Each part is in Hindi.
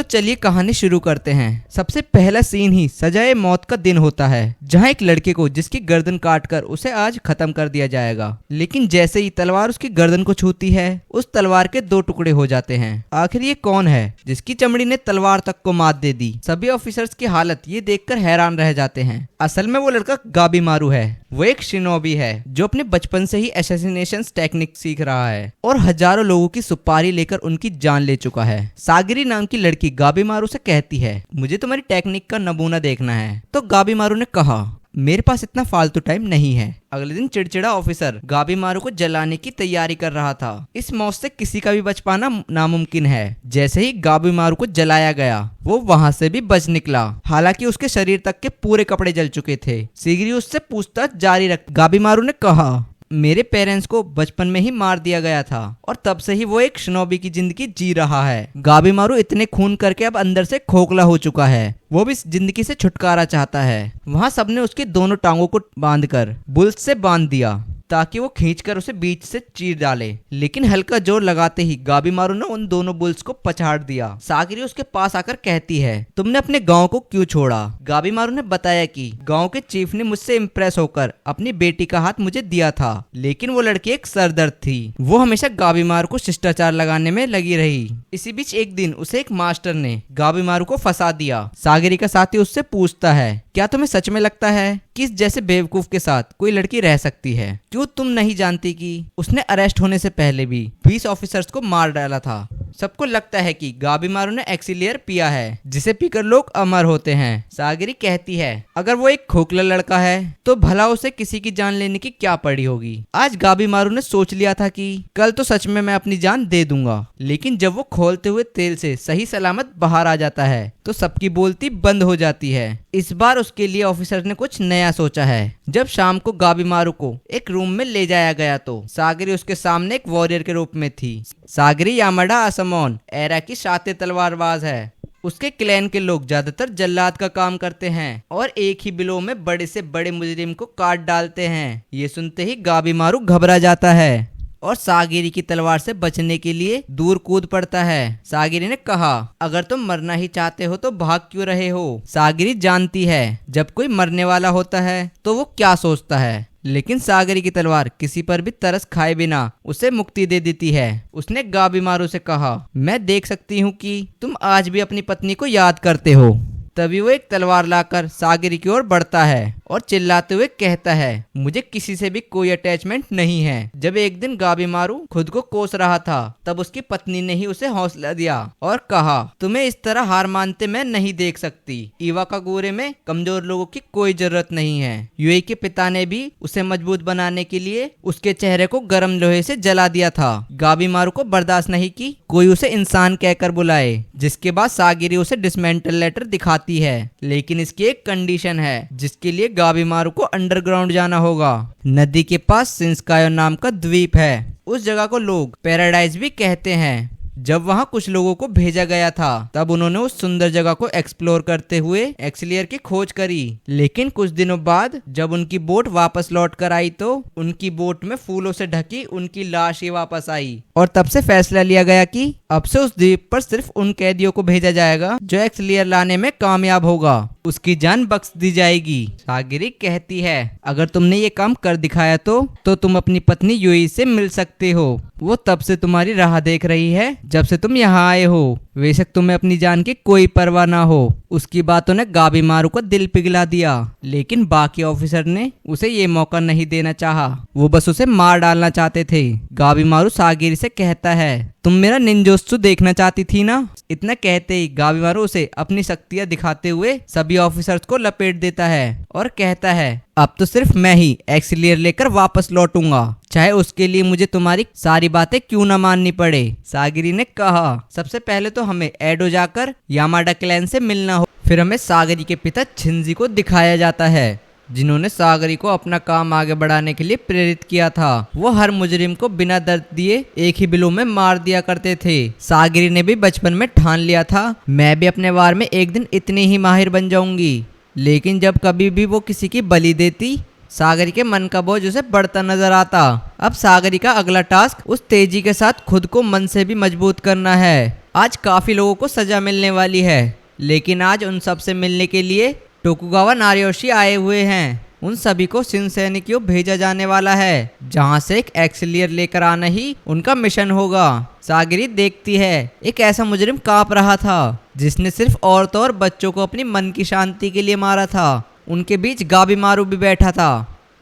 चलिए कहानी शुरू करते हैं। सबसे पहला सीन ही सजाए मौत का दिन होता है, जहां एक लड़के को जिसकी गर्दन काटकर उसे आज खत्म कर दिया जाएगा। लेकिन जैसे ही तलवार उसकी गर्दन को छूती है, उस तलवार के 2 टुकड़े हो जाते हैं। आखिर ये कौन है जिसकी चमड़ी ने तलवार तक को मात दे दी? सभी ऑफिसर्स की हालत ये देखकर हैरान रह जाते हैं। असल में वो लड़का गाबीमारू है। वो एक शिनोबी है जो अपने बचपन से ही असैसिनेशन टेक्निक सीख रहा है और हजारों लोगों की सुपारी लेकर उनकी जान ले चुका है। सागिरी नाम की लड़की गाबीमारू से कहती है, मुझे तुम्हारी टेक्निक का नमूना देखना है। तो गाबीमारू ने कहा, मेरे पास इतना फालतू टाइम नहीं है। अगले दिन चिड़चिड़ा ऑफिसर गाबीमारू को जलाने की तैयारी कर रहा था। इस मौत से किसी का भी बच पाना नामुमकिन है। जैसे ही गाबीमारू को जलाया गया, वो वहां से भी बच निकला। हालांकि उसके शरीर तक के पूरे कपड़े जल चुके थे। सिगरी उससे पूछताछ जारी रख। गाबीमारू ने कहा, मेरे पेरेंट्स को बचपन में ही मार दिया गया था और तब से ही वो एक शिनोबी की जिंदगी जी रहा है। गाबीमारू इतने खून करके अब अंदर से खोखला हो चुका है। वो भी इस जिंदगी से छुटकारा चाहता है। वहां सबने उसकी दोनों टांगों को बांधकर बुल्स से बांध दिया ताकि वो खींचकर उसे बीच से चीर डाले। लेकिन हल्का जोर लगाते ही गाबीमारू ने उन दोनों बुल्स को पछाड़ दिया। सागिरी उसके पास आकर कहती है, तुमने अपने गांव को क्यों छोड़ा? गाबीमारू ने बताया कि गांव के चीफ ने मुझसे इम्प्रेस होकर अपनी बेटी का हाथ मुझे दिया था, लेकिन वो लड़की एक सरदर्द थी। वो हमेशा गाबीमारू को शिष्टाचार लगाने में लगी रही। इसी बीच एक दिन उसे एक मास्टर ने गाबीमारू को फंसा दिया। सागिरी का साथी उससे पूछता है, क्या तुम्हें सच में लगता है कि इस जैसे बेवकूफ के साथ कोई लड़की रह सकती है? क्यों तुम नहीं जानती कि उसने अरेस्ट होने से पहले भी 20 ऑफिसर्स को मार डाला था? सबको लगता है कि गाबीमारू ने एक्सीलियर पिया है, जिसे पीकर लोग अमर होते हैं। सागिरी कहती है, अगर वो एक खोखला लड़का है तो भला उसे किसी की जान लेने की क्या पड़ी होगी? आज गाबीमारू ने सोच लिया था कि कल तो सच में मैं अपनी जान दे दूंगा। लेकिन जब वो खोलते हुए तेल से सही सलामत बाहर आ जाता है तो सबकी बोलती बंद हो जाती है। इस बार उसके लिए ऑफिसर ने कुछ नया सोचा है। जब शाम को गाबीमारू को एक रूम में ले जाया गया तो सागिरी उसके सामने एक वॉरियर के रूप में थी। सागिरी यामाडा आसमोन एरा की शातिर तलवारबाज है। उसके क्लैन के लोग ज्यादातर जल्लाद का काम करते हैं और एक ही बिलो में बड़े से बड़े मुजरिम को काट डालते हैं। ये सुनते ही गाबीमारू घबरा जाता है और सागिरी की तलवार से बचने के लिए दूर कूद पड़ता है। सागिरी ने कहा, अगर तुम मरना ही चाहते हो तो भाग क्यों रहे हो? सागिरी जानती है जब कोई मरने वाला होता है तो वो क्या सोचता है। लेकिन सागिरी की तलवार किसी पर भी तरस खाए बिना उसे मुक्ति दे देती है। उसने गाबीमारू से कहा, मैं देख सकती हूँ कि तुम आज भी अपनी पत्नी को याद करते हो। तभी वो एक तलवार लाकर सागिरी की ओर बढ़ता है और चिल्लाते हुए कहता है, मुझे किसी से भी कोई अटैचमेंट नहीं है। जब एक दिन गाबीमारू खुद को कोस रहा था तब उसकी पत्नी ने ही उसे हौसला दिया और कहा, तुम्हें इस तरह हार मानते मैं नहीं देख सकती। इवाकागुरे में कमजोर लोगों की कोई जरूरत नहीं है। यूई के पिता ने भी उसे मजबूत बनाने के लिए उसके चेहरे को गर्म लोहे से जला दिया था। गाबीमारू को बर्दाश्त नहीं कि कोई उसे इंसान कहकर बुलाए। जिसके बाद सागिरी उसे डिसमेंटल लेटर दिखाती है। लेकिन इसकी एक कंडीशन है, जिसके लिए गाबीमारू को अंडरग्राउंड जाना होगा। नदी के पास सिंस्कायो नाम का द्वीप है। उस जगह को लोग पैराडाइज भी कहते हैं। जब वहां कुछ लोगों को भेजा गया था तब उन्होंने उस सुंदर जगह को एक्सप्लोर करते हुए एक्सीलियर की खोज करी। लेकिन कुछ दिनों बाद जब उनकी बोट वापस लौट कर आई तो उनकी बोट में फूलों से ढकी उनकी लाश ही वापस आई और तब से फैसला लिया गया कि अब से उस द्वीप पर सिर्फ उन कैदियों को भेजा जाएगा जो एक्सीलियर लाने में कामयाब होगा। उसकी जान बख्श दी जाएगी। सागिरी कहती है, अगर तुमने ये काम कर दिखाया तो तुम अपनी पत्नी यूई से मिल सकते हो। वो तब से तुम्हारी राह देख रही है जब से तुम यहाँ आए हो। बेशक तुम्हें अपनी जान की कोई परवाह ना हो। उसकी बातों ने गाबीमारू को दिल पिघला दिया। लेकिन बाकी ऑफिसर ने उसे ये मौका नहीं देना चाहा। वो बस उसे मार डालना चाहते थे। गाबीमारू सागिरी से कहता है, तुम मेरा निंजोत्सु देखना चाहती थी ना? इतना कहते ही गाबीमारू उसे अपनी शक्तियां दिखाते हुए सभी ऑफिसर्स को लपेट देता है और कहता है, अब तो सिर्फ मैं ही एक्सीलियर लेकर वापस लौटूंगा, चाहे उसके लिए मुझे तुम्हारी सारी बातें क्यों न माननी पड़े। सागिरी ने कहा, सबसे पहले तो हमें एडो जाकर यामाडा क्लैन से मिलना हो। फिर हमें सागिरी के पिता छिंजी को दिखाया जाता है, जिन्होंने सागिरी को अपना काम आगे बढ़ाने के लिए प्रेरित किया था। वो हर मुजरिम को बिना दर्द दिए एक ही बिलो में मार दिया करते थे। सागिरी ने भी बचपन में ठान लिया था, मैं भी अपने वार में एक दिन इतनी ही माहिर बन जाऊंगी। लेकिन जब कभी भी वो किसी की बलि देती, सागिरी के मन का बोझ उसे बढ़ता नजर आता। अब सागिरी का अगला टास्क उस तेजी के साथ खुद को मन से भी मजबूत करना है। आज काफी लोगों को सजा मिलने वाली है, लेकिन आज उन सब से मिलने के लिए टोकुगावा नारियोशी आए हुए हैं। उन सभी को शिनसेन की ओर भेजा जाने वाला है, जहां से एक एक्सलियर लेकर आना ही उनका मिशन होगा। सागिरी देखती है एक ऐसा मुजरिम कांप रहा था जिसने सिर्फ औरतों और बच्चों को अपनी मन की शांति के लिए मारा था। उनके बीच गाबीमारू भी बैठा था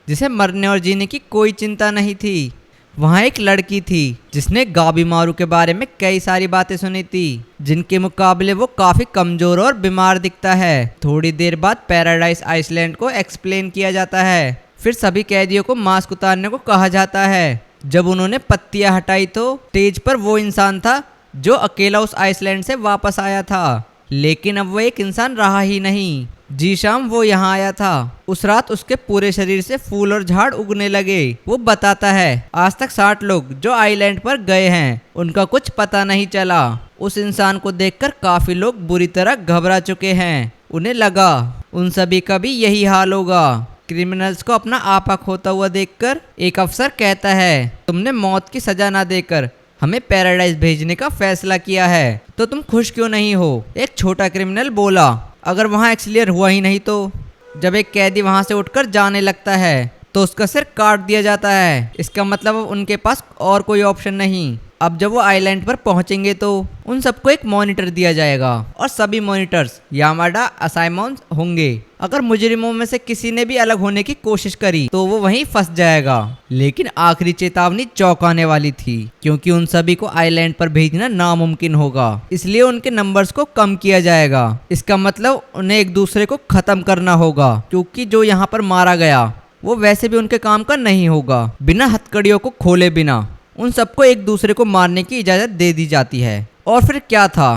जिसे मरने और जीने की कोई चिंता नहीं थी। वहाँ एक लड़की थी जिसने गाबीमारू के बारे में कई सारी बातें सुनी थी, जिनके मुकाबले वो काफी कमजोर और बीमार दिखता है। थोड़ी देर बाद पैराडाइज आइसलैंड को एक्सप्लेन किया जाता है। फिर सभी कैदियों को मास्क उतारने को कहा जाता है। जब उन्होंने पत्तियां हटाई तो स्टेज पर वो इंसान था जो अकेला उस आइसलैंड से वापस आया था, लेकिन अब वो एक इंसान रहा ही नहीं। जी शाम वो यहाँ आया था। उस रात उसके पूरे शरीर से फूल और झाड़ उगने लगे। वो बताता है आज तक 60 लोग जो आइलैंड पर गए हैं उनका कुछ पता नहीं चला। उस इंसान को देखकर काफी लोग बुरी तरह घबरा चुके हैं। उन्हें लगा उन सभी का भी यही हाल होगा। क्रिमिनल्स को अपना आपा खोता हुआ देखकर एक अफसर कहता है तुमने मौत की सजा ना देकर हमें पैराडाइज भेजने का फैसला किया है, तो तुम खुश क्यों नहीं हो? एक छोटा क्रिमिनल बोला। अगर वहाँ एक्सलियर हुआ ही नहीं तो? जब एक कैदी वहाँ से उठकर जाने लगता है तो उसका सिर काट दिया जाता है। इसका मतलब अब उनके पास और कोई ऑप्शन नहीं। अब जब वो आइलैंड पर पहुंचेंगे तो उन सबको एक मॉनिटर दिया जाएगा और सभी मॉनिटर्स यामाडा असाइमोन होंगे। अगर मुजरिमों में से किसी ने भी अलग होने की कोशिश करी तो वो वहीं फंस जाएगा। लेकिन आखिरी चेतावनी चौंकाने वाली थी, क्योंकि उन सभी को आइलैंड पर भेजना नामुमकिन होगा, इसलिए उनके नंबर्स को कम किया जाएगा। इसका मतलब उन्हें एक दूसरे को खत्म करना होगा, क्योंकि जो यहाँ पर मारा गया वो वैसे भी उनके काम का नहीं होगा। बिना हथकड़ियों को खोले बिना उन सबको एक दूसरे को मारने की इजाज़त दे दी जाती है। और फिर क्या था,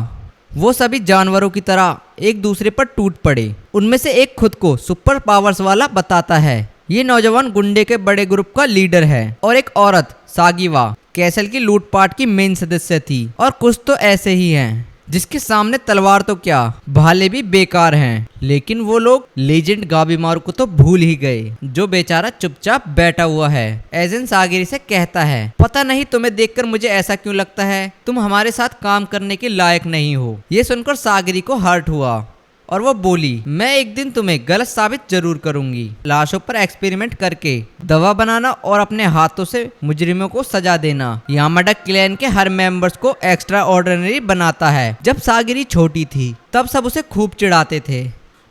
वो सभी जानवरों की तरह एक दूसरे पर टूट पड़े। उनमें से एक खुद को सुपर पावर्स वाला बताता है। ये नौजवान गुंडे के बड़े ग्रुप का लीडर है और एक औरत सागिवा कैसल की लूटपाट की मेन सदस्य थी। और कुछ तो ऐसे ही हैं जिसके सामने तलवार तो क्या भाले भी बेकार हैं। लेकिन वो लोग लेजेंड गाबीमारू को तो भूल ही गए, जो बेचारा चुपचाप बैठा हुआ है। एजेंट सागिरी से कहता है पता नहीं तुम्हें देखकर मुझे ऐसा क्यों लगता है तुम हमारे साथ काम करने के लायक नहीं हो। ये सुनकर सागिरी को हर्ट हुआ और वो बोली मैं एक दिन तुम्हें गलत साबित जरूर करूंगी। लाशों पर एक्सपेरिमेंट करके दवा बनाना और अपने हाथों से मुजरिमों को सजा देना यामाडा क्लैन के हर मेंबर्स को एक्स्ट्रा ऑर्डिनरी बनाता है। जब सागिरी छोटी थी तब सब उसे खूब चिढ़ाते थे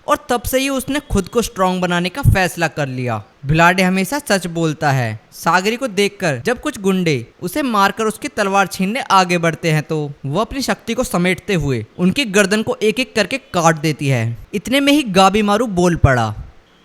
और तब से ही उसने खुद को स्ट्रांग बनाने का फैसला कर लिया। भिलाडे हमेशा सच बोलता है। सागिरी को देखकर जब कुछ गुंडे उसे मारकर उसकी तलवार छीनने आगे बढ़ते हैं तो वो अपनी शक्ति को समेटते हुए उनकी गर्दन को एक एक करके काट देती है। इतने में ही गाबीमारू बोल पड़ा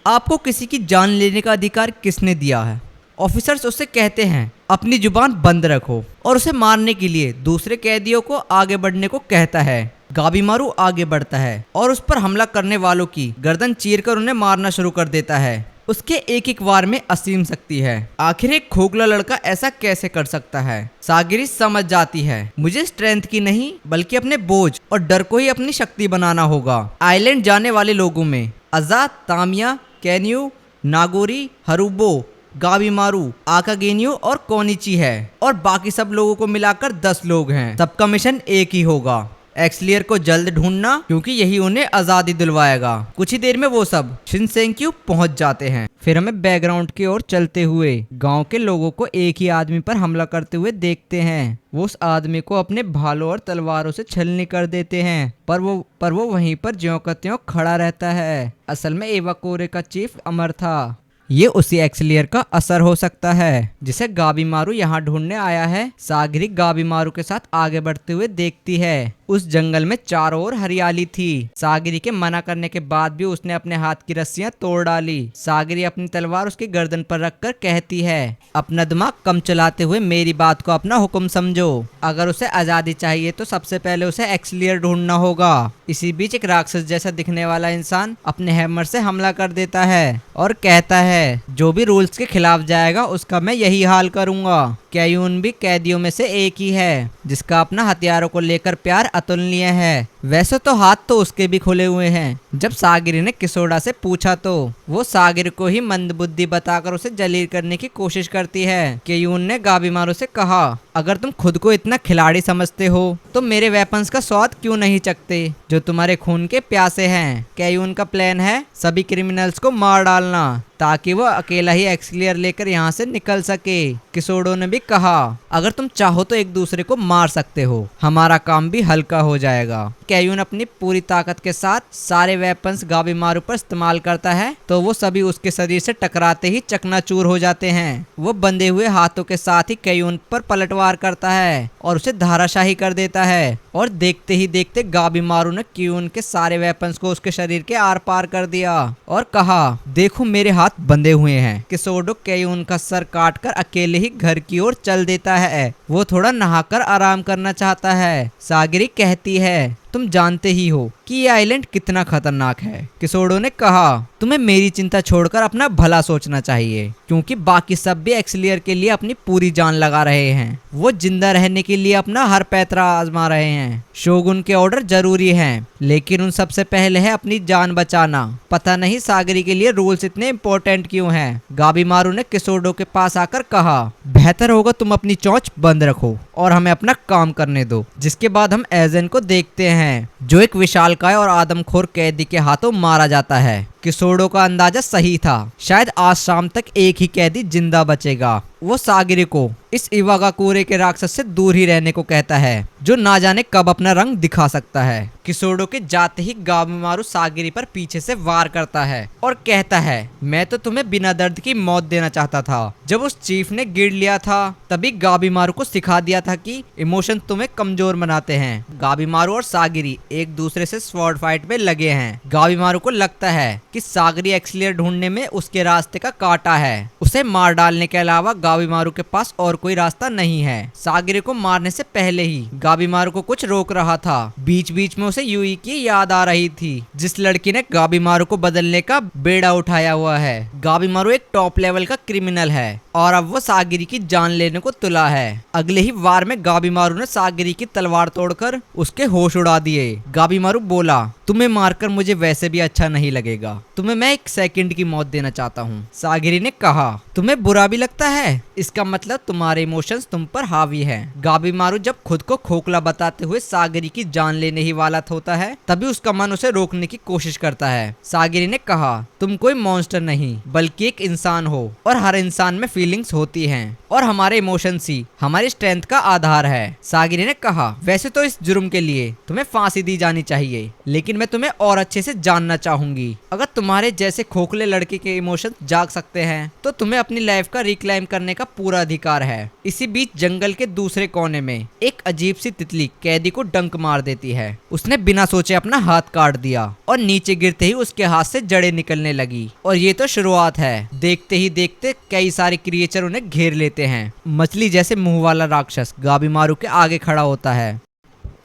आपको किसी की जान लेने का अधिकार किसने दिया है? ऑफिसर्स उससे कहते हैं अपनी जुबान बंद रखो और उसे मारने के लिए दूसरे कैदियों को आगे बढ़ने को कहता है। गाबीमारू आगे बढ़ता है और उस पर हमला करने वालों की गर्दन चीरकर उन्हें मारना शुरू कर देता है। उसके एक एक वार में असीम शक्ति है। आखिर एक खोखला लड़का ऐसा कैसे कर सकता है? सागिरी समझ जाती है मुझे स्ट्रेंथ की नहीं बल्कि अपने बोझ और डर को ही अपनी शक्ति बनाना होगा। आइलैंड जाने वाले लोगों में आजाद, तामिया, कैन्यू, नागोरी, हरुबो, गाबीमारू, आकागेनियो और कोनिची है और बाकी सब लोगों को मिलाकर 10 लोग हैं। सबका मिशन एक ही होगा, एक्सलियर को जल्द ढूंढना, क्योंकि यही उन्हें आजादी दिलवाएगा। कुछ ही देर में वो सब शिनसेंक्यू पहुंच जाते हैं। फिर हमें बैकग्राउंड की ओर चलते हुए गांव के लोगों को एक ही आदमी पर हमला करते हुए देखते हैं। वो उस आदमी को अपने भालों और तलवारों से छलनी कर देते हैं, पर वो वहीं पर ज्यों का त्यों खड़ा रहता है। असल में इवाकोरे का चीफ अमर था। ये उसी एक्सलियर का असर हो सकता है जिसे गाबीमारू यहाँ ढूंढने आया है। सागिरी गाबीमारू के साथ आगे बढ़ते हुए देखती है। उस जंगल में चारों ओर हरियाली थी। सागिरी के मना करने के बाद भी उसने अपने हाथ की रस्सियां तोड़ डाली। सागिरी अपनी तलवार उसकी गर्दन पर रखकर कहती है अपना दिमाग कम चलाते हुए मेरी बात को अपना हुक्म समझो। अगर उसे आजादी चाहिए तो सबसे पहले उसे एक्सलियर ढूंढना होगा। इसी बीच एक राक्षस जैसा दिखने वाला इंसान अपने हैमर से हमला कर देता है और कहता है जो भी रूल्स के खिलाफ जाएगा उसका मैं यही हाल करूंगा। कैयून भी कैदियों में से एक ही है जिसका अपना हथियारों को लेकर प्यार अतुलनीय है। वैसे तो हाथ तो उसके भी खुले हुए हैं। जब सागिरी ने किसोड़ा से पूछा तो वो सागिर को ही मंदबुद्धि बताकर उसे जलील करने की कोशिश करती है। केयून ने गाबीमारू से कहा, अगर तुम खुद को इतना खिलाड़ी समझते हो तो मेरे वेपन्स का स्वाद क्यों नहीं चखते जो तुम्हारे खून के प्यासे हैं। केयून का प्लान है सभी क्रिमिनल्स को मार डालना ताकि वो अकेला ही एक्सक्लियर लेकर यहाँ से निकल सके। किसोड़ो ने भी कहा, अगर तुम चाहो तो एक दूसरे को मार सकते हो, हमारा काम भी हल्का हो जाएगा। केयून अपनी पूरी ताकत के साथ सारे वेपन्स गाबीमारू पर इस्तेमाल करता है तो वो सभी उसके शरीर से टकराते ही चकनाचूर हो जाते हैं। वो बंधे हुए हाथों के साथ ही केयून पर पलटवार करता है और उसे धाराशाही कर देता है और देखते ही देखते गाबीमारू ने केयून के सारे वेपन्स को उसके शरीर के आर पार कर दिया और कहा, देखो मेरे हाथ बंधे हुए हैं। किसोड़ो केयून का सर काटकर अकेले ही घर की ओर चल देता है। वो थोड़ा नहाकर आराम करना चाहता है। सागिरी कहती है, तुम जानते ही हो कि ये आइलैंड कितना खतरनाक है। किसोड़ो ने कहा, तुम्हें मेरी चिंता छोड़कर अपना भला सोचना चाहिए क्योंकि बाकी सब भी एक्सलियर के लिए अपनी पूरी जान लगा रहे हैं। वो जिंदा रहने के लिए अपना हर पैतरा आजमा रहे हैं। शोगुन के ऑर्डर जरूरी हैं, लेकिन उन सबसे पहले है अपनी जान बचाना। पता नहीं सागिरी के लिए रूल्स इतने इम्पोर्टेंट क्यों हैं। गाबीमारू ने किसोड़ो के पास आकर कहा, बेहतर होगा तुम अपनी चोंच बंद रखो और हमें अपना काम करने दो। जिसके बाद हम एजेंट को देखते हैं जो एक विशालकाय और आदमखोर कैदी के हाथों मारा जाता है। किसोड़ो का अंदाजा सही था, शायद आज शाम तक एक ही कैदी जिंदा बचेगा। वो सागिरी को इस इवागाकुरे के राक्षस से दूर ही रहने को कहता है जो ना जाने कब अपना रंग दिखा सकता है। किसोड़ो के जाते ही गाबीमारू सागिरी पर पीछे से वार करता है और कहता है, मैं तो तुम्हें बिना दर्द की मौत देना चाहता था। जब उस चीफ ने गिर लिया था तभी गाबीमारू को सिखा दिया था कि इमोशन तुम्हें कमजोर बनाते हैं। गाबीमारू और सागिरी एक दूसरे से स्वॉर्ड फाइट में लगे हैं। गाबीमारू को लगता है कि सागिरी एक्सलियर ढूंढने में उसके रास्ते का कांटा है। उसे मार डालने के अलावा गाबीमारू के पास और कोई रास्ता नहीं है। सागिरी को मारने से पहले ही गाबीमारू को कुछ रोक रहा था। बीच बीच में उसे यूई की याद आ रही थी जिस लड़की ने गाबीमारू को बदलने का बेड़ा उठाया हुआ है। गाबीमारू एक टॉप लेवल का क्रिमिनल है और अब वो सागिरी की जान लेने को तुला है। अगले ही वार में गाबीमारू ने सागिरी की तलवार तोड़कर उसके होश उड़ा दिए। गाबीमारू बोला, तुम्हें मारकर मुझे वैसे भी अच्छा नहीं लगेगा, तुम्हें मैं 1 सेकंड की मौत देना चाहता हूँ। सागिरी ने कहा, तुम्हें बुरा भी लगता है, इसका मतलब तुम्हारे इमोशंस तुम पर हावी है। गाबीमारू जब खुद को खोखला बताते हुए सागिरी की जान लेने ही वाला होता है तभी उसका मन उसे रोकने की कोशिश करता है। सागिरी ने कहा, तुम कोई मॉन्स्टर नहीं बल्कि एक इंसान हो और हर इंसान में फीलिंग्स होती हैं और हमारे इमोशंस ही हमारी स्ट्रेंथ का आधार है। सागिरी ने कहा, वैसे तो इस जुर्म के लिए तुम्हें फांसी दी जानी चाहिए, लेकिन मैं तुम्हें और अच्छे से जानना चाहूंगी। अगर तुम्हारे जैसे खोखले लड़के के इमोशंस जाग सकते हैं तो तुम्हें अपनी लाइफ का रिक्लाइम करने का पूरा अधिकार है। इसी बीच जंगल के दूसरे कोने में एक अजीब सी तितली कैदी को डंक मार देती है। उसने बिना सोचे अपना हाथ काट दिया और नीचे गिरते ही उसके हाथ से जड़ें निकलने लगी। और ये तो शुरुआत है, देखते ही देखते कई सारे क्रिएचर उन्हें घेर लेते हैं। मछली जैसे मुंह वाला राक्षस गाबीमारू के आगे खड़ा होता है।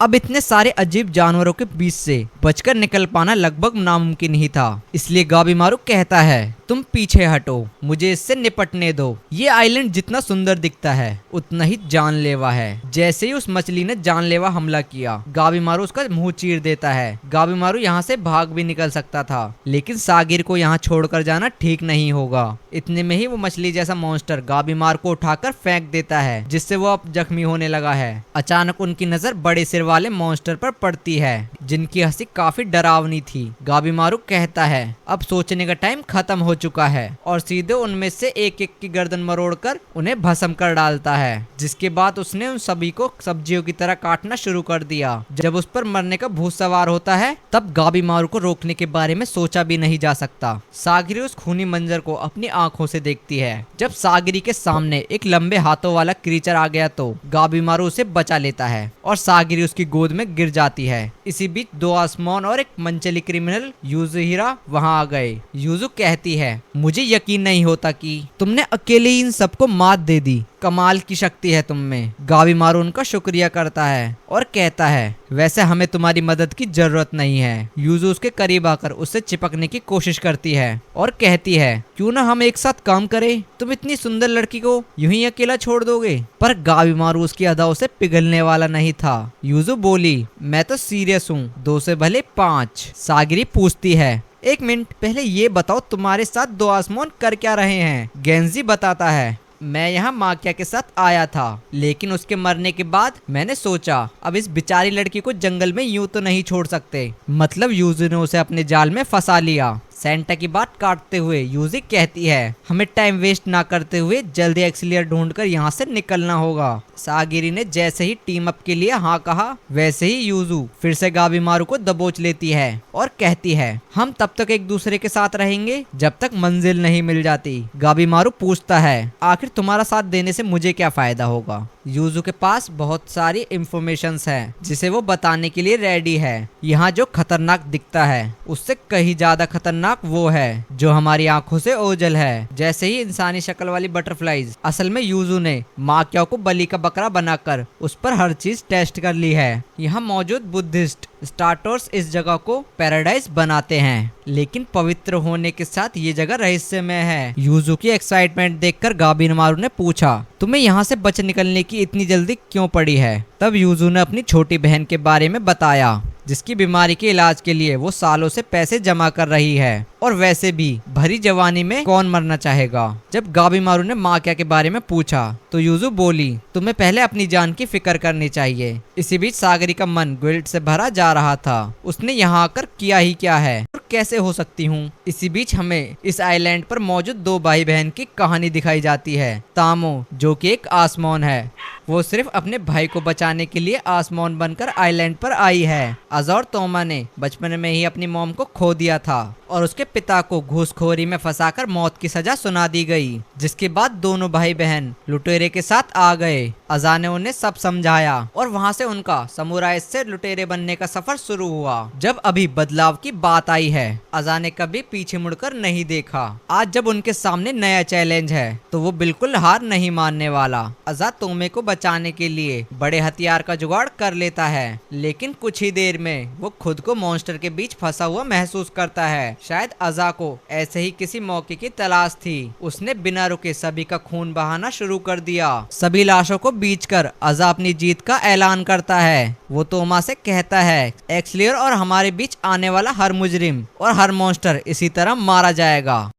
अब इतने सारे अजीब जानवरों के बीच से बचकर निकल पाना लगभग नामुमकिन ही था, इसलिए गाबीमारू कहता है, तुम पीछे हटो, मुझे इससे निपटने दो। ये आइलैंड जितना सुंदर दिखता है उतना ही जानलेवा है। जैसे ही उस मछली ने जानलेवा हमला किया गाबीमारू उसका मुंह चीर देता है। गाबीमारू यहाँ से भाग भी निकल सकता था, लेकिन सागिर को यहाँ छोड़कर जाना ठीक नहीं होगा। इतने में ही वो मछली जैसा मॉन्स्टर गाबीमारू को उठाकर फेंक देता है जिससे वो अब जख्मी होने लगा है। अचानक उनकी नजर बड़े सिर वाले मॉन्स्टर पर पड़ती है जिनकी हंसी काफी डरावनी थी। गाबीमारू कहता है, अब सोचने का टाइम खत्म हो चुका है और सीधे उनमें से एक एक की गर्दन मरोड़कर उन्हें भस्म कर डालता है। जिसके बाद उसने उन सभी को सब्जियों की तरह काटना शुरू कर दिया। जब उस पर मरने का भूत सवार होता है तब गाबीमारू को रोकने के बारे में सोचा भी नहीं जा सकता। सागिरी उस खूनी मंजर को अपनी आंखों से देखती है। जब सागिरी के सामने एक लंबे हाथों वाला क्रीचर आ गया तो गाबीमारू उसे बचा लेता है और सागिरी उसकी गोद में गिर जाती है। इसी बीच 2 आसमान और एक मनचली क्रिमिनल यूजुहिरा वहां आ गए। यूजु कहती है, है। मुझे यकीन नहीं होता कि तुमने अकेले ही इन सबको मात दे दी। कमाल की शक्ति है तुम में। गाबीमारू उनका शुक्रिया करता है और कहता है, वैसे हमें तुम्हारी मदद की जरूरत नहीं है। यूजू उसके करीब आकर उससे चिपकने की कोशिश करती है और कहती है, क्यों ना हम एक साथ काम करें? तुम इतनी सुंदर लड़की को यूं ही अकेला छोड़ दोगे? पर गाबीमारू उसकी अदाओं से पिघलने वाला नहीं था। यूजू बोली, मैं तो सीरियस हूँ, 2 से भले 5। सागिरी पूछती है, एक मिनट पहले ये बताओ तुम्हारे साथ 2 आसमान कर क्या रहे हैं? गेंजी बताता है, मैं यहाँ माकिया के साथ आया था, लेकिन उसके मरने के बाद मैंने सोचा अब इस बेचारी लड़की को जंगल में यूं तो नहीं छोड़ सकते। मतलब यूजी ने उसे अपने जाल में फंसा लिया। सेंटा की बात काटते हुए यूजी कहती है, हमें टाइम वेस्ट ना करते हुए जल्दी एक्सिलियर ढूंढकर यहाँ से निकलना होगा। सागिरी ने जैसे ही टीम अप के लिए हाँ कहा, वैसे ही यूजू फिर से गाबीमारू को दबोच लेती है और कहती है, हम तब तक एक दूसरे के साथ रहेंगे जब तक मंजिल नहीं मिल जाती। गाबीमारू पूछता है, आखिर तुम्हारा साथ देने से मुझे क्या फायदा होगा? यूजू के पास बहुत सारी इंफॉर्मेशंस है जिसे वो बताने के लिए रेडी है। यहाँ जो खतरनाक दिखता है उससे कहीं ज्यादा खतरनाक वो है जो हमारी आंखों से ओझल है, जैसे ही इंसानी शक्ल वाली बटरफ्लाईज। असल में यूजू ने माकिया को बलि का बकरा बनाकर उस पर हर चीज टेस्ट कर ली है। यहाँ मौजूद बुद्धिस्ट स्टार्टर्स इस जगह को पैराडाइज बनाते हैं, लेकिन पवित्र होने के साथ ये जगह रहस्यमय है। यूजू की एक्साइटमेंट देखकर गाबीमारू ने पूछा, तुम्हें यहाँ से बच निकलने की इतनी जल्दी क्यों पड़ी है? तब यूजू ने अपनी छोटी बहन के बारे में बताया, जिसकी बीमारी के इलाज के लिए वो सालों से पैसे जमा कर रही है। और वैसे भी भरी जवानी में कौन मरना चाहेगा? जब गाबीमारू ने माकिया के बारे में पूछा तो यूजू बोली, तुम्हें पहले अपनी जान की फिक्र करनी चाहिए। इसी बीच सागरी का मन गिल्ट से भरा जा रहा था। उसने यहाँ आकर किया ही क्या है और कैसे हो सकती हूँ? इसी बीच हमें इस आइलैंड पर मौजूद 2 भाई बहन की कहानी दिखाई जाती है। तामो जो कि एक आसमान है, वो सिर्फ अपने भाई को बचाने के लिए आसमान बनकर आइलैंड पर आई है। अजा और तोमा ने बचपन में ही अपनी मॉम को खो दिया था और उसके पिता को घूसखोरी में फंसाकर मौत की सजा सुना दी गई, जिसके बाद दोनों भाई बहन लुटेरे के साथ आ गए। अजा ने उन्हें सब समझाया और वहाँ से उनका समुराई से लुटेरे बनने का सफर शुरू हुआ। जब अभी बदलाव की बात आई है, अजा ने कभी पीछे मुड़कर नहीं देखा। आज जब उनके सामने नया चैलेंज है तो वो बिल्कुल हार नहीं मानने वाला। अजा तोमे को बचाने के लिए बड़े हथियार का जुगाड़ कर लेता है, लेकिन कुछ ही देर में वो खुद को मॉन्स्टर के बीच फंसा हुआ महसूस करता है। शायद अजा को ऐसे ही किसी मौके की तलाश थी। उसने बिना रुके सभी का खून बहाना शुरू कर दिया। सभी लाशों को बीच कर अजा अपनी जीत का ऐलान करता है। वो तोमा से कहता है, एक्सलियर और हमारे बीच आने वाला हर मुजरिम और हर मॉन्स्टर इसी तरह मारा जाएगा।